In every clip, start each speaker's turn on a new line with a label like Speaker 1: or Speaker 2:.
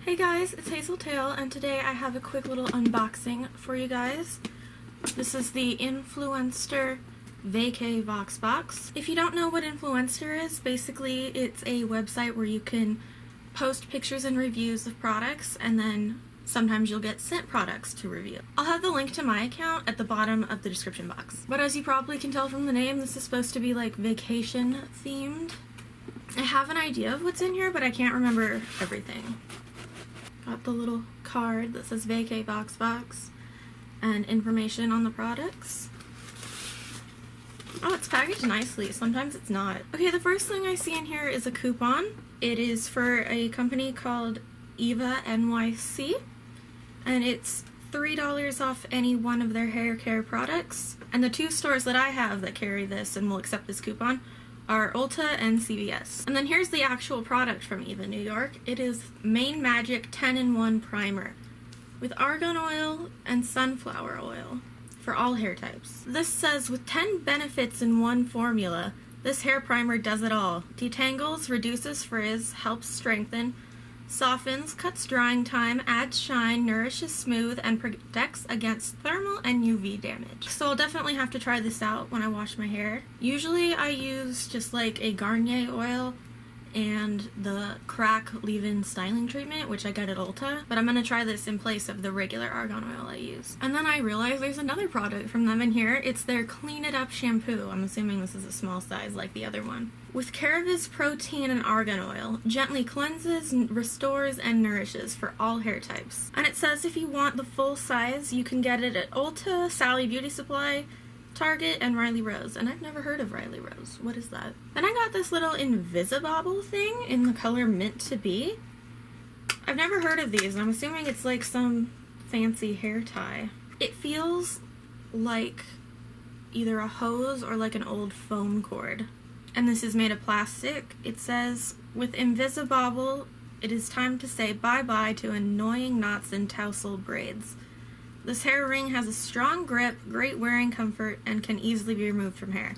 Speaker 1: Hey guys, it's Hazeltail, and today I have a quick little unboxing for you guys. This is the Influenster Vacay Voxbox. If you don't know what Influenster is, basically it's a website where you can post pictures and reviews of products, and then sometimes you'll get sent products to review. I'll have the link to my account at the bottom of the description box. But as you probably can tell from the name, this is supposed to be like vacation themed. I have an idea of what's in here, but I can't remember everything. Got the little card that says Vacay Voxbox and information on the products. Oh, it's packaged nicely. Sometimes it's not. Okay, the first thing I see in here is a coupon. It is for a company called Eva NYC, and it's $3 off any one of their hair care products. And the two stores that I have that carry this and will accept this coupon are Ulta and CVS. And then here's the actual product from Eva New York. It is Main Magic 10-in-1 Primer with argan oil and sunflower oil for all hair types. This says, with 10 benefits in one formula, this hair primer does it all. Detangles, reduces frizz, helps strengthen, softens, cuts drying time, adds shine, nourishes smooth, and protects against thermal and UV damage. So I'll definitely have to try this out when I wash my hair. Usually I use just like a Garnier oil and the crack leave-in styling treatment, which I got at Ulta, but I'm gonna try this in place of the regular argan oil I use. And then I realized there's another product from them in here. It's their Clean It Up shampoo. I'm assuming this is a small size like the other one. With Caravis protein and argan oil, gently cleanses, restores, and nourishes for all hair types. And it says if you want the full size, you can get it at Ulta, Sally Beauty Supply, Target, and Riley Rose. And I've never heard of Riley Rose. What is that? Then I got this little Invisibobble thing in the color Mint to Be. I've never heard of these, and I'm assuming it's like some fancy hair tie. It feels like either a hose or like an old foam cord. And this is made of plastic. It says, with Invisibobble, it is time to say bye-bye to annoying knots and tousle braids. This hair ring has a strong grip, great wearing comfort, and can easily be removed from hair.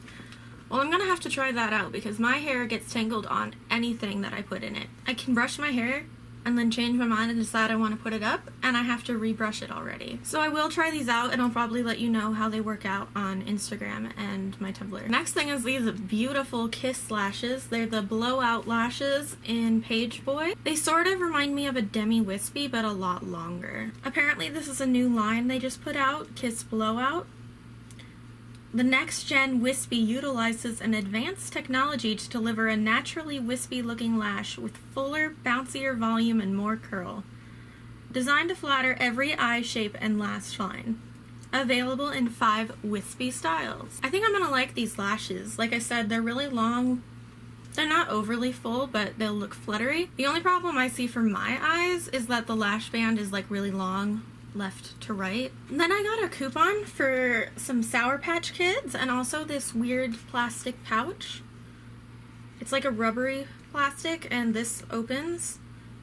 Speaker 1: Well, I'm gonna have to try that out because my hair gets tangled on anything that I put in it. I can brush my hair and then change my mind and decide I want to put it up, and I have to rebrush it already. So I will try these out, and I'll probably let you know how they work out on Instagram and my Tumblr. Next thing is these beautiful Kiss lashes. They're the Blowout lashes in Pageboy. They sort of remind me of a Demi Wispy, but a lot longer. Apparently this is a new line they just put out, Kiss Blowout. The next-gen Wispy utilizes an advanced technology to deliver a naturally wispy-looking lash with fuller, bouncier volume and more curl. Designed to flatter every eye shape and last fine. Available in 5 wispy styles. I think I'm gonna like these lashes. Like I said, they're really long. They're not overly full, but they'll look fluttery. The only problem I see for my eyes is that the lash band is like really long, left to right. And then I got a coupon for some Sour Patch Kids and also this weird plastic pouch. It's like a rubbery plastic, and this opens,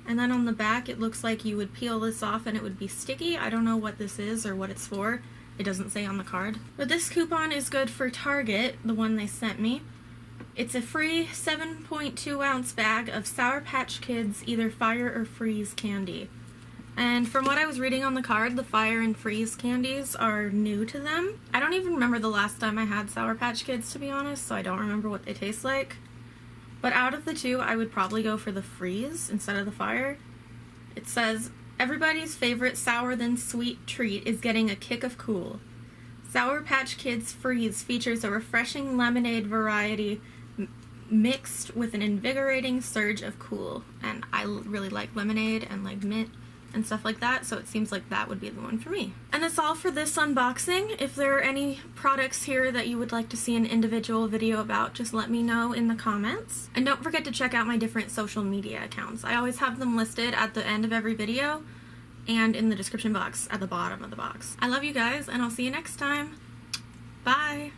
Speaker 1: and then on the back it looks like you would peel this off and it would be sticky. I don't know what this is or what it's for. It doesn't say on the card. But this coupon is good for Target, the one they sent me. It's a free 7.2 ounce bag of Sour Patch Kids either Fire or Freeze candy. And from what I was reading on the card, the Fire and Freeze candies are new to them. I don't even remember the last time I had Sour Patch Kids, to be honest, so I don't remember what they taste like. But out of the two, I would probably go for the Freeze instead of the Fire. It says, everybody's favorite sour then sweet treat is getting a kick of cool. Sour Patch Kids Freeze features a refreshing lemonade variety mixed with an invigorating surge of cool. And I really like lemonade and like mint and stuff like that, so it seems like that would be the one for me. And that's all for this unboxing. If there are any products here that you would like to see an individual video about, just let me know in the comments. And don't forget to check out my different social media accounts. I always have them listed at the end of every video and in the description box at the bottom of the box. I love you guys, and I'll see you next time. Bye!